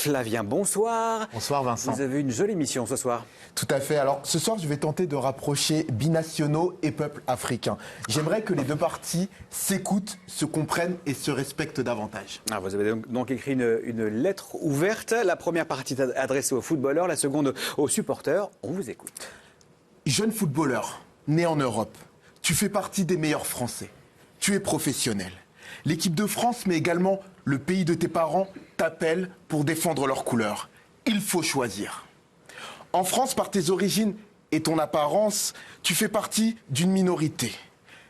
Flavien, bonsoir. Bonsoir Vincent. Vous avez une jolie mission ce soir. Tout à fait. Alors ce soir, je vais tenter de rapprocher binationaux et peuples africains. J'aimerais que les deux parties s'écoutent, se comprennent et se respectent davantage. Vous avez donc écrit une lettre ouverte. La première partie est adressée aux footballeurs, la seconde aux supporters. On vous écoute. Jeune footballeur, né en Europe, tu fais partie des meilleurs Français. Tu es professionnel. L'équipe de France, mais également le pays de tes parents, t'appellent pour défendre leurs couleurs. Il faut choisir. En France, par tes origines et ton apparence, tu fais partie d'une minorité.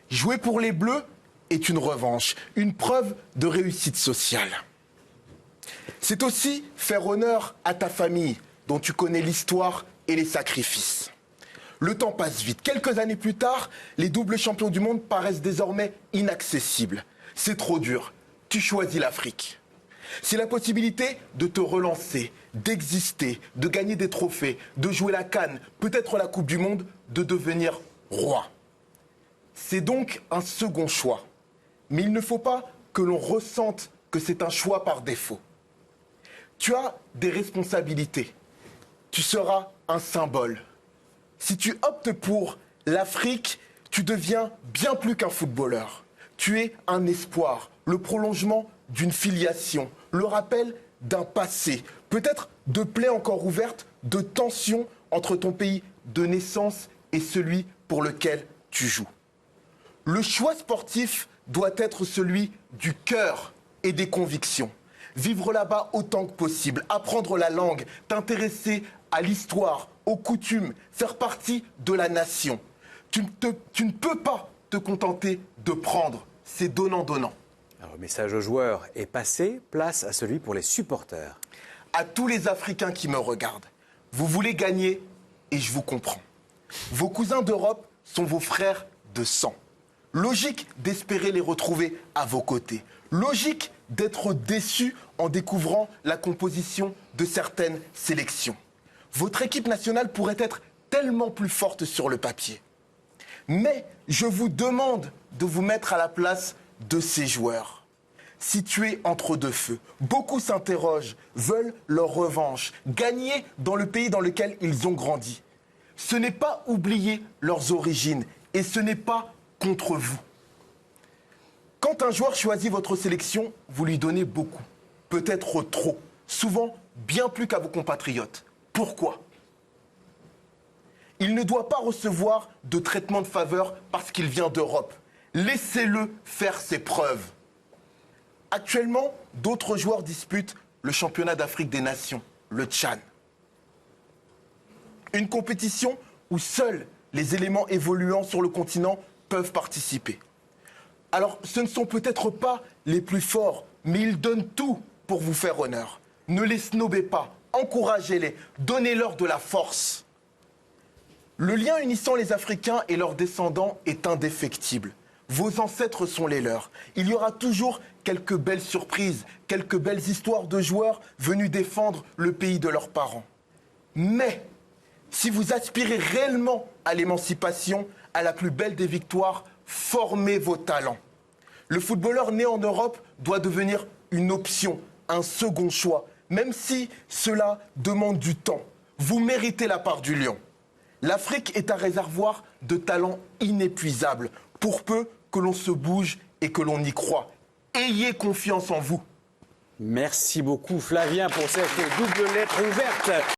Jouer pour les Bleus est une revanche, une preuve de réussite sociale. C'est aussi faire honneur à ta famille, dont tu connais l'histoire et les sacrifices. Le temps passe vite. Quelques années plus tard, les doubles champions du monde paraissent désormais inaccessibles. C'est trop dur. Tu choisis l'Afrique. C'est la possibilité de te relancer, d'exister, de gagner des trophées, de jouer la CAN, peut-être la Coupe du Monde, de devenir roi. C'est donc un second choix. Mais il ne faut pas que l'on ressente que c'est un choix par défaut. Tu as des responsabilités. Tu seras un symbole. Si tu optes pour l'Afrique, tu deviens bien plus qu'un footballeur. Tu es un espoir, le prolongement d'une filiation, le rappel d'un passé, peut-être de plaies encore ouvertes, de tensions entre ton pays de naissance et celui pour lequel tu joues. Le choix sportif doit être celui du cœur et des convictions. Vivre là-bas autant que possible, apprendre la langue, t'intéresser à l'histoire, aux coutumes, faire partie de la nation. Tu ne peux pas te contenter de prendre, c'est donnant-donnant. Alors, le message aux joueurs est passé, place à celui pour les supporters. À tous les Africains qui me regardent, vous voulez gagner et je vous comprends. Vos cousins d'Europe sont vos frères de sang. Logique d'espérer les retrouver à vos côtés. Logique d'être déçu en découvrant la composition de certaines sélections. Votre équipe nationale pourrait être tellement plus forte sur le papier. Mais je vous demande de vous mettre à la place de ces joueurs. Situés entre deux feux, beaucoup s'interrogent, veulent leur revanche, gagner dans le pays dans lequel ils ont grandi. Ce n'est pas oublier leurs origines et ce n'est pas contre vous. Quand un joueur choisit votre sélection, vous lui donnez beaucoup, peut-être trop, souvent bien plus qu'à vos compatriotes. Pourquoi ? Il ne doit pas recevoir de traitement de faveur parce qu'il vient d'Europe. Laissez-le faire ses preuves. Actuellement, d'autres joueurs disputent le championnat d'Afrique des Nations, le Tchad. Une compétition où seuls les éléments évoluant sur le continent peuvent participer. Alors, ce ne sont peut-être pas les plus forts, mais ils donnent tout pour vous faire honneur. Ne les snobez pas, encouragez-les, donnez-leur de la force. Le lien unissant les Africains et leurs descendants est indéfectible. Vos ancêtres sont les leurs. Il y aura toujours quelques belles surprises, quelques belles histoires de joueurs venus défendre le pays de leurs parents. Mais, si vous aspirez réellement à l'émancipation, à la plus belle des victoires, formez vos talents. Le footballeur né en Europe doit devenir une option, un second choix, même si cela demande du temps. Vous méritez la part du lion. L'Afrique est un réservoir de talents inépuisables, pour peu que l'on se bouge et que l'on y croit. Ayez confiance en vous. Merci beaucoup Flavien pour cette double lettre ouverte.